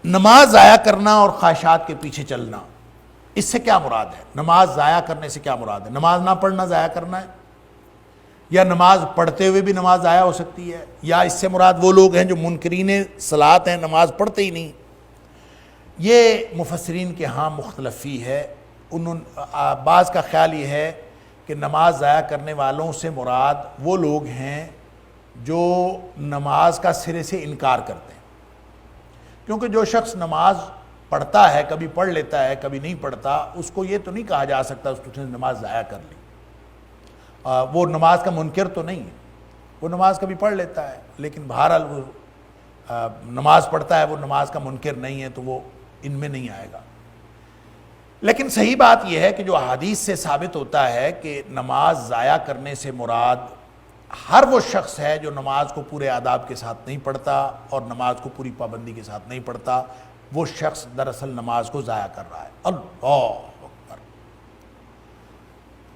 نماز ضائع کرنا اور خواہشات کے پیچھے چلنا، اس سے کیا مراد ہے؟ نماز ضائع کرنے سے کیا مراد ہے؟ نماز نہ پڑھنا ضائع کرنا ہے، یا نماز پڑھتے ہوئے بھی نماز ضائع ہو سکتی ہے، یا اس سے مراد وہ لوگ ہیں جو منکرین صلاۃ ہیں، نماز پڑھتے ہی نہیں؟ یہ مفسرین کے ہاں مختلفی ہے۔ بعض کا خیال یہ ہے کہ نماز ضائع کرنے والوں سے مراد وہ لوگ ہیں جو نماز کا سرے سے انکار کرتے ہیں، کیونکہ جو شخص نماز پڑھتا ہے، کبھی پڑھ لیتا ہے کبھی نہیں پڑھتا، اس کو یہ تو نہیں کہا جا سکتا اس نے نماز ضائع کر لی۔ وہ نماز کا منکر تو نہیں ہے، وہ نماز کبھی پڑھ لیتا ہے، لیکن بہرحال وہ نماز پڑھتا ہے، وہ نماز کا منکر نہیں ہے، تو وہ ان میں نہیں آئے گا۔ لیکن صحیح بات یہ ہے کہ جو احادیث سے ثابت ہوتا ہے کہ نماز ضائع کرنے سے مراد ہر وہ شخص ہے جو نماز کو پورے آداب کے ساتھ نہیں پڑھتا اور نماز کو پوری پابندی کے ساتھ نہیں پڑھتا، وہ شخص دراصل نماز کو ضائع کر رہا ہے۔ اللہ اکبر!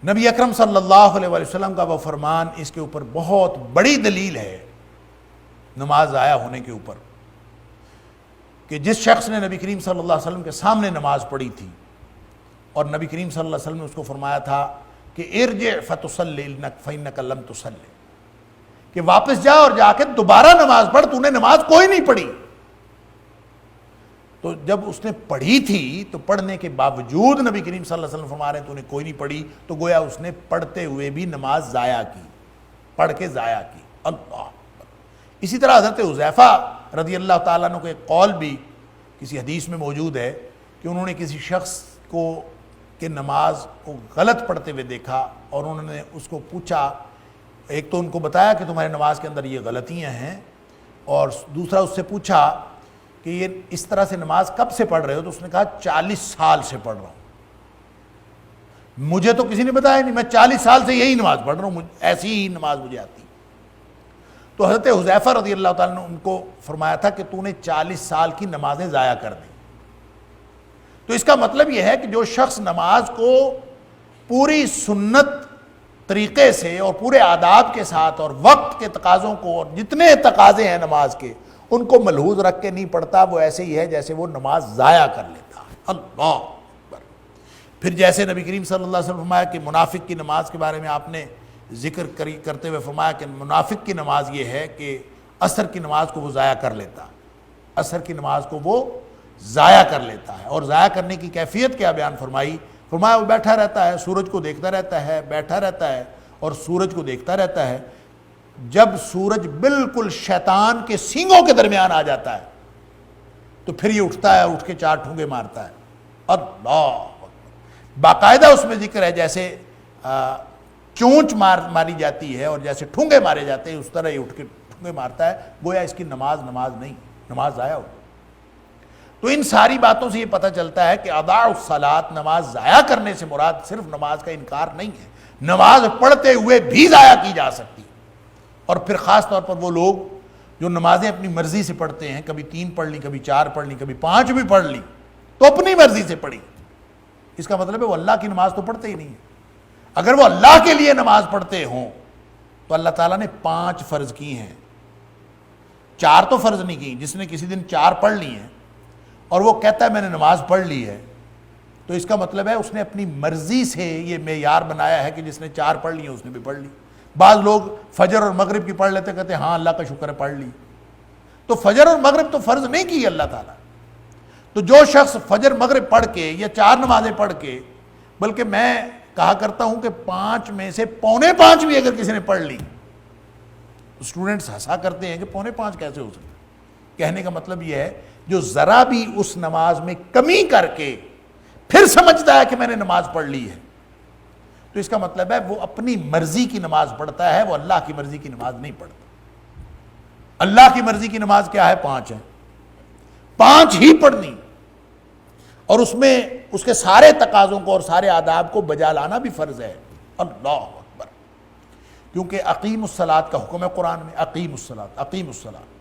نبی اکرم صلی اللہ علیہ وسلم کا وہ فرمان اس کے اوپر بہت بڑی دلیل ہے، نماز ضائع ہونے کے اوپر، کہ جس شخص نے نبی کریم صلی اللہ علیہ وسلم کے سامنے نماز پڑھی تھی اور نبی کریم صلی اللہ علیہ وسلم نے اس کو فرمایا تھا کہ ارجع فتصلی فإنک لم تصلی، کہ واپس جا اور جا کے دوبارہ نماز پڑھ، تو نے نماز کوئی نہیں پڑھی۔ تو جب اس نے پڑھی تھی تو پڑھنے کے باوجود نبی کریم صلی اللہ علیہ وسلم فرما رہے ہیں تو نے کوئی نہیں پڑھی، تو گویا اس نے پڑھتے ہوئے بھی نماز ضائع کی، پڑھ کے ضائع کی۔ اللہ! اسی طرح حضرت حذیفہ رضی اللہ تعالیٰ عنہ کو ایک قول بھی کسی حدیث میں موجود ہے کہ انہوں نے کسی شخص کو کہ نماز کو غلط پڑھتے ہوئے دیکھا اور انہوں نے اس کو پوچھا، ایک تو ان کو بتایا کہ تمہاری نماز کے اندر یہ غلطیاں ہیں، اور دوسرا اس سے پوچھا کہ یہ اس طرح سے نماز کب سے پڑھ رہے ہو؟ تو اس نے کہا 40 سال سے پڑھ رہا ہوں، مجھے تو کسی نے بتایا نہیں، میں 40 سال سے یہی نماز پڑھ رہا ہوں، ایسی ہی نماز مجھے آتی۔ تو حضرت حذیفہ رضی اللہ تعالیٰ نے ان کو فرمایا تھا کہ تو نے 40 سال کی نمازیں ضائع کر دیں۔ تو اس کا مطلب یہ ہے کہ جو شخص نماز کو پوری سنت طریقے سے اور پورے آداب کے ساتھ اور وقت کے تقاضوں کو اور جتنے تقاضے ہیں نماز کے ان کو ملحوظ رکھ کے نہیں پڑھتا، وہ ایسے ہی ہے جیسے وہ نماز ضائع کر لیتا ہے۔ اللہ اکبر! پھر جیسے نبی کریم صلی اللہ علیہ وسلم فرمایا کہ منافق کی نماز کے بارے میں آپ نے ذکر کرتے ہوئے فرمایا کہ منافق کی نماز یہ ہے کہ عصر کی نماز کو وہ ضائع کر لیتا ہے، عصر کی نماز کو وہ ضائع کر لیتا ہے۔ اور ضائع کرنے کی کیفیت کیا بیان فرمائی؟ فرمایا وہ بیٹھا رہتا ہے، سورج کو دیکھتا رہتا ہے، بیٹھا رہتا ہے اور سورج کو دیکھتا رہتا ہے، جب سورج بالکل شیطان کے سینگوں کے درمیان آ جاتا ہے تو پھر یہ اٹھتا ہے، اٹھ کے 4 ٹھونگے مارتا ہے۔ اللہ! باقاعدہ اس میں ذکر ہے جیسے چونچ ماری جاتی ہے اور جیسے ٹھونگے مارے جاتے ہیں، اس طرح یہ اٹھ کے ٹھونگے مارتا ہے، گویا اس کی نماز نہیں، نماز ضائع ہو۔ تو ان ساری باتوں سے یہ پتہ چلتا ہے کہ اضاع الصلاۃ، نماز ضائع کرنے سے مراد صرف نماز کا انکار نہیں ہے، نماز پڑھتے ہوئے بھی ضائع کی جا سکتی۔ اور پھر خاص طور پر وہ لوگ جو نمازیں اپنی مرضی سے پڑھتے ہیں، کبھی 3 پڑھ لی، کبھی 4 پڑھ لی، کبھی 5 بھی پڑھ لی، تو اپنی مرضی سے پڑھی، اس کا مطلب ہے وہ اللہ کی نماز تو پڑھتے ہی نہیں ہے۔ اگر وہ اللہ کے لیے نماز پڑھتے ہوں تو اللہ تعالیٰ نے 5 فرض کی ہیں، 4 تو فرض نہیں کی۔ جس نے کسی دن 4 پڑھ لی ہیں اور وہ کہتا ہے میں نے نماز پڑھ لی ہے، تو اس کا مطلب ہے اس نے اپنی مرضی سے یہ معیار بنایا ہے کہ جس نے 4 پڑھ لی ہیں اس نے بھی پڑھ لی۔ بعض لوگ فجر اور مغرب کی پڑھ لیتے، کہتے ہیں ہاں اللہ کا شکر ہے پڑھ لی، تو فجر اور مغرب تو فرض نہیں کی اللہ تعالیٰ۔ تو جو شخص فجر مغرب پڑھ کے یا 4 نمازیں پڑھ کے، بلکہ میں کہا کرتا ہوں کہ 5 میں سے 4.25 بھی اگر کسی نے پڑھ لی، اسٹوڈنٹس ہنسا کرتے ہیں کہ 4.25 کیسے ہو سکتا؟ کہنے کا مطلب یہ ہے جو ذرا بھی اس نماز میں کمی کر کے پھر سمجھتا ہے کہ میں نے نماز پڑھ لی ہے، تو اس کا مطلب ہے وہ اپنی مرضی کی نماز پڑھتا ہے، وہ اللہ کی مرضی کی نماز نہیں پڑھتا۔ اللہ کی مرضی کی نماز کیا ہے؟ 5 ہے، 5 ہی پڑھنی، اور اس میں اس کے سارے تقاضوں کو اور سارے آداب کو بجا لانا بھی فرض ہے۔ اللہ اکبر! کیونکہ اقیم الصلاۃ کا حکم ہے قرآن میں، اقیم الصلاۃ، اقیم الصلاۃ۔